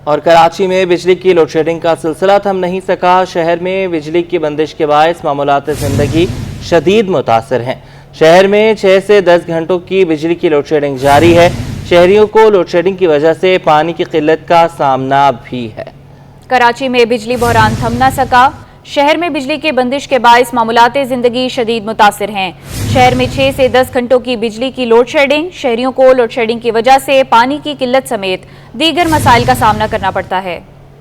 और कराची में बिजली की लोड शेडिंग का सिलसिला थम नहीं सका। शहर में बिजली की बंदिश के बायस मामूलात जिंदगी शदीद मुतासर हैं। शहर में 6 से 10 घंटों की बिजली की लोड शेडिंग जारी है। शहरियों को लोड शेडिंग की वजह से पानी की किल्लत का सामना भी है। कराची में बिजली बहरान थम न सका। शहर में बिजली की बंदिश के बायस मामूलात जिंदगी शदीद मुतासर हैं। शहर में 6 से 10 घंटों की बिजली की लोड शेडिंग। शहरियों को लोड शेडिंग की वजह से पानी की किल्लत समेत दीगर मसाइल का सामना करना पड़ता है।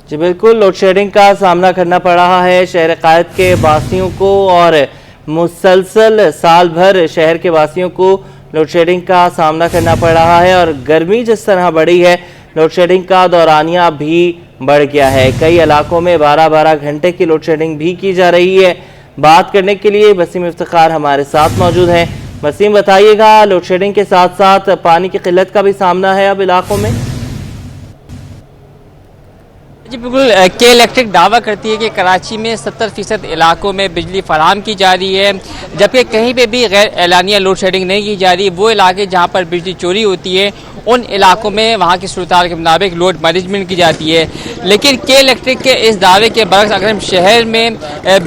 जी बिल्कुल, लोड शेडिंग का सामना करना पड़ रहा है शहर कायद के वासियों को, और मुसलसल साल भर शहर के वासियों को लोड शेडिंग का सामना करना पड़ रहा है। और गर्मी जिस तरह बढ़ी है, लोड शेडिंग का दौरानिया भी बढ़ गया है। कई इलाकों में 12-12 घंटे की लोड शेडिंग भी की जा रही है। बात करने के लिए वसीम इफ्तिखार हमारे साथ मौजूद हैं। वसीम, बताइएगा, लोड शेडिंग के साथ साथ पानी की किल्लत का भी सामना है अब इलाकों में? जी बिल्कुल, के इलेक्ट्रिक दावा करती है कि कराची में 70% इलाकों में बिजली फराहम की जा रही है, जबकि कहीं पे भी गैर एलानिया लोड शेडिंग नहीं की जा रही। वो इलाके जहां पर बिजली चोरी होती है उन इलाकों में वहां की सूरत-ए-हाल के मुताबिक लोड मैनेजमेंट की जाती है। लेकिन के इलेक्ट्रिक के इस दावे के बरक्स अगर हम शहर में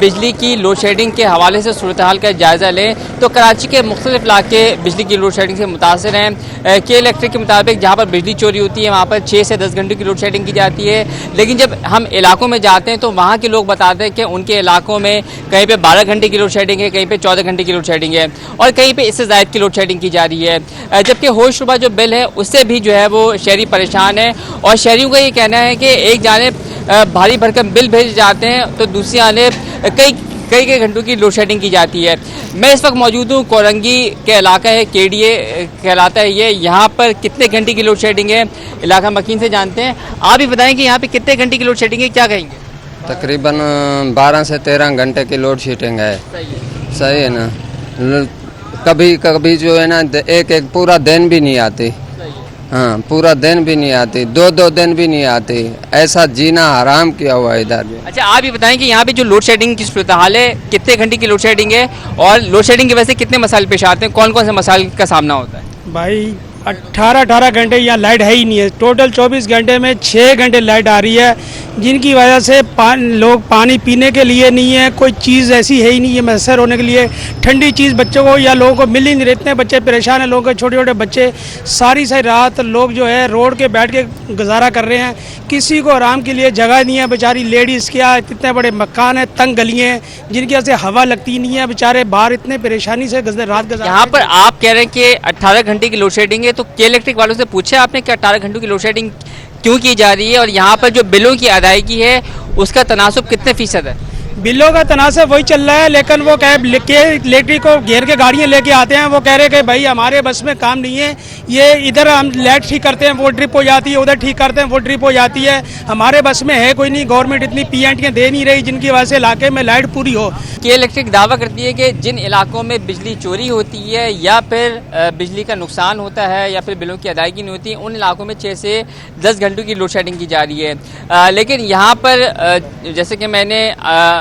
बिजली की लोड शेडिंग के हवाले से सूरत-ए-हाल का जायज़ा लें तो कराची के मुख्तलिफ इलाके बिजली की लोड शेडिंग से मुतासर हैं। के इलेक्ट्रिक के मुताबिक जहाँ पर बिजली चोरी होती है वहाँ पर 6 से 10 घंटे की लोड शेडिंग की जाती है। लेकिन जब हम इलाकों में जाते हैं तो वहाँ के लोग बताते हैं कि उनके इलाकों में कहीं पे 12 घंटे की लोड शेडिंग है, कहीं पे 14 घंटे की लोड शेडिंग है और कहीं पे इससे ज़ायद की लोड शेडिंग की जा रही है। जबकि होशरुबा जो बिल है उससे भी जो है वो शहरी परेशान है और शहरियों का ये कहना है कि एक जानिब भारी भरकम बिल भेजे जाते हैं तो दूसरी जानिब कई घंटों की लोड शेडिंग की जाती है। मैं इस वक्त मौजूद हूँ कोरंगी के इलाका है, केडीए कहलाता है ये। यहाँ पर कितने घंटे की लोड शेडिंग है इलाका मकीन से जानते हैं। आप ही बताएं कि यहाँ पे कितने घंटे की लोड शेडिंग है, क्या कहेंगे? तकरीबन 12 से 13 घंटे की लोड शेडिंग है। सही है ना। कभी कभी जो है ना एक पूरा दिन भी नहीं आती। हाँ, पूरा दिन भी नहीं आती, 2 दिन भी नहीं आती। ऐसा जीना हराम किया हुआ है इधर भी। अच्छा, आप ही बताएं कि यहाँ पे जो लोड शेडिंग की सूरत हाल है, कितने घंटे की लोड शेडिंग है और लोड शेडिंग की वजह से कितने मसाइल पेश आते हैं, कौन कौन से मसाइल का सामना होता है? भाई 18 घंटे यहाँ लाइट है ही नहीं है। टोटल 24 घंटे में 6 घंटे लाइट आ रही है, जिनकी वजह से लोग पानी पीने के लिए नहीं है, कोई चीज़ ऐसी है ही नहीं है मैसर होने के लिए। ठंडी चीज़ बच्चों को या लोगों को मिल ही नहीं रही। इतने बच्चे परेशान हैं, लोगों के छोटे छोटे बच्चे सारी रात लोग जो है रोड के बैठ के गुजारा कर रहे हैं। किसी को आराम के लिए जगह नहीं है। बेचारी लेडीज़ क्या, इतने बड़े मकान हैं, तंग गलियाँ हैं, जिनकी वजह से हवा लगती नहीं है। बेचारे बाहर इतने परेशानी से रात गुजार। यहाँ पर आप कह रहे हैं कि 18 घंटे की लोड शेडिंग है, तो के इलेक्ट्रिक वालों से पूछा आपने कि 18 घंटों की लोड शेडिंग क्यों की जा रही है और यहाँ पर जो बिलों की अदायगी है उसका तनासुब कितने फीसद है? बिलों का तनासब वही चल रहा है, लेकिन वो क्या इलेक्ट्रिक को घेर के गाड़ियाँ लेके आते हैं। वो कह रहे हैं कि भाई हमारे बस में काम नहीं है, ये इधर हम लाइट ठीक करते हैं वो ड्रिप हो जाती है, उधर ठीक करते हैं वो ड्रिप हो जाती है, हमारे बस में है कोई नहीं। गवर्नमेंट इतनी पीएनटी दे नहीं रही जिनकी वजह से इलाके में लाइट पूरी हो। के इलेक्ट्रिक दावा करती है कि जिन इलाकों में बिजली चोरी होती है या फिर बिजली का नुकसान होता है या फिर बिलों की अदायगी नहीं होती, उन इलाकों में 6 से 10 घंटों की लोड शेडिंग की जा रही है। लेकिन यहाँ पर जैसे कि मैंने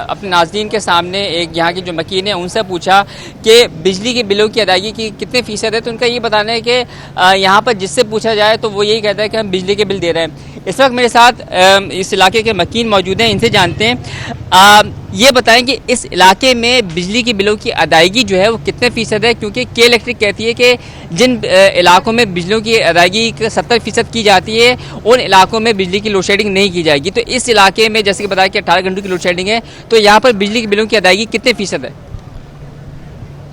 अपने नाज़रीन के सामने एक यहाँ की जो मकीन है उनसे पूछा कि बिजली के बिलों की अदायगी की कितने फीसद है, तो उनका ये बताना है कि यहाँ पर जिससे पूछा जाए तो वो यही कहता है कि हम बिजली के बिल दे रहे हैं। इस वक्त मेरे साथ इस इलाके के मकीन मौजूद हैं, इनसे जानते हैं। ये बताएं कि इस इलाके में बिजली के बिलों की अदायगी जो है वो कितने फीसद है, क्योंकि के इलेक्ट्रिक कहती है कि जिन इलाकों में बिजलियों की अदायगी 70% की जाती है उन इलाकों में बिजली की लोड शेडिंग नहीं की जाएगी। तो इस इलाके में जैसे कि बताया कि 18 घंटों की लोड शेडिंग है, तो यहाँ पर बिजली के बिलों की अदायगी कितने फीसद है?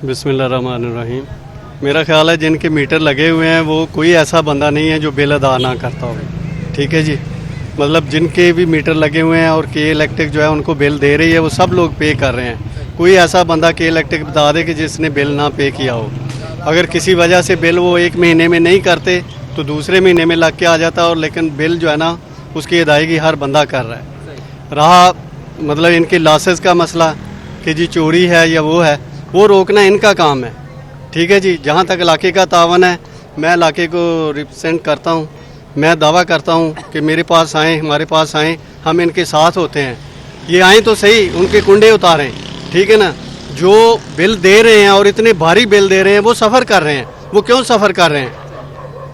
बिस्मिल्लाहिर्रहमानिर्रहीम। मेरा ख्याल है जिनके मीटर लगे हुए हैं वो कोई ऐसा बंदा नहीं है जो बिल अदा ना करता हो। ठीक है जी, मतलब जिनके भी मीटर लगे हुए हैं और के इलेक्ट्रिक जो है उनको बिल दे रही है, वो सब लोग पे कर रहे हैं। कोई ऐसा बंदा के इलेक्ट्रिक बता दे कि जिसने बिल ना पे किया हो। अगर किसी वजह से बिल वो 1 महीने में नहीं करते तो दूसरे महीने में लग के आ जाता, और लेकिन बिल जो है ना उसकी अदायगी हर बंदा कर रहा है। रहा मतलब इनके लॉसेस का मसला कि जी चोरी है या वो है, वो रोकना इनका काम है। ठीक है जी, जहाँ तक इलाके का तावन है, मैं इलाके को रिप्रेजेंट करता हूँ। मैं दावा करता हूँ कि मेरे पास आएँ, हमारे पास आएँ, हम इनके साथ होते हैं। ये आएँ तो सही, उनके कुंडे उतारें। ठीक है ना, जो बिल दे रहे हैं और इतने भारी बिल दे रहे हैं वो सफ़र कर रहे हैं। वो क्यों सफ़र कर रहे हैं?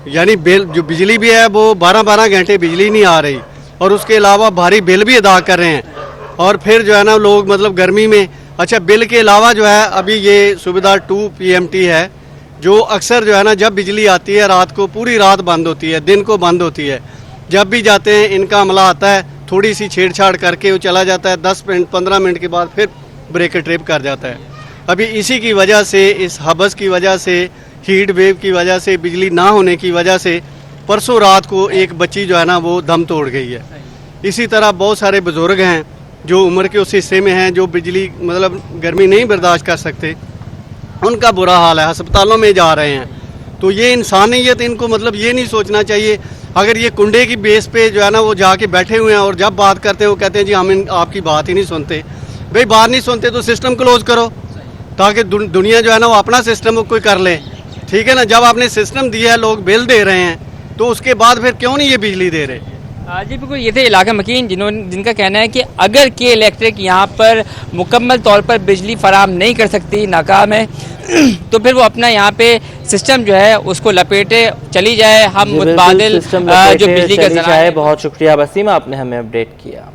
यानी बिल जो बिजली भी है वो 12-12 घंटे बिजली नहीं आ रही, और उसके अलावा भारी बिल भी अदा कर रहे हैं। और फिर जो है ना लोग मतलब गर्मी में, अच्छा बिल के अलावा जो है अभी ये सुविधा 2 PMT है जो अक्सर जो है ना जब बिजली आती है रात को पूरी रात बंद होती है, दिन को बंद होती है। जब भी जाते हैं इनका अमला आता है, थोड़ी सी छेड़छाड़ करके वो चला जाता है, 10 मिनट 15 मिनट के बाद फिर ब्रेक ट्रिप कर जाता है। अभी इसी की वजह से, इस हबस की वजह से, हीट वेव की वजह से, बिजली ना होने की वजह से परसों रात को एक बच्ची जो है ना वो दम तोड़ गई है। इसी तरह बहुत सारे बुजुर्ग हैं जो उम्र के उस हिस्से में हैं जो बिजली मतलब गर्मी नहीं बर्दाश्त कर सकते, उनका बुरा हाल है, अस्पतालों में जा रहे हैं। तो ये इंसानियत इनको मतलब ये नहीं सोचना चाहिए। अगर ये कुंडे की बेस पे जो है ना वो जाके बैठे हुए हैं और जब बात करते हैं वो कहते हैं जी हम आपकी बात ही नहीं सुनते। भाई बात नहीं सुनते तो सिस्टम क्लोज करो ताकि दुनिया जो है ना वो अपना सिस्टम कोई कर ले, ठीक है ना। जब आपने सिस्टम दिया है, लोग बिल दे रहे हैं, तो उसके बाद फिर क्यों नहीं ये बिजली दे रहे। जी बिल्कुल, ये थे इलाका मकीन जिनका कहना है कि अगर के इलेक्ट्रिक यहाँ पर मुकम्मल तौर पर बिजली फराम नहीं कर सकती, नाकाम है, तो फिर वो अपना यहाँ पे सिस्टम जो है उसको लपेटे चली जाए। हम मुतबादिल जो बिजली का बहुत शुक्रिया वसीम, आपने हमें अपडेट किया।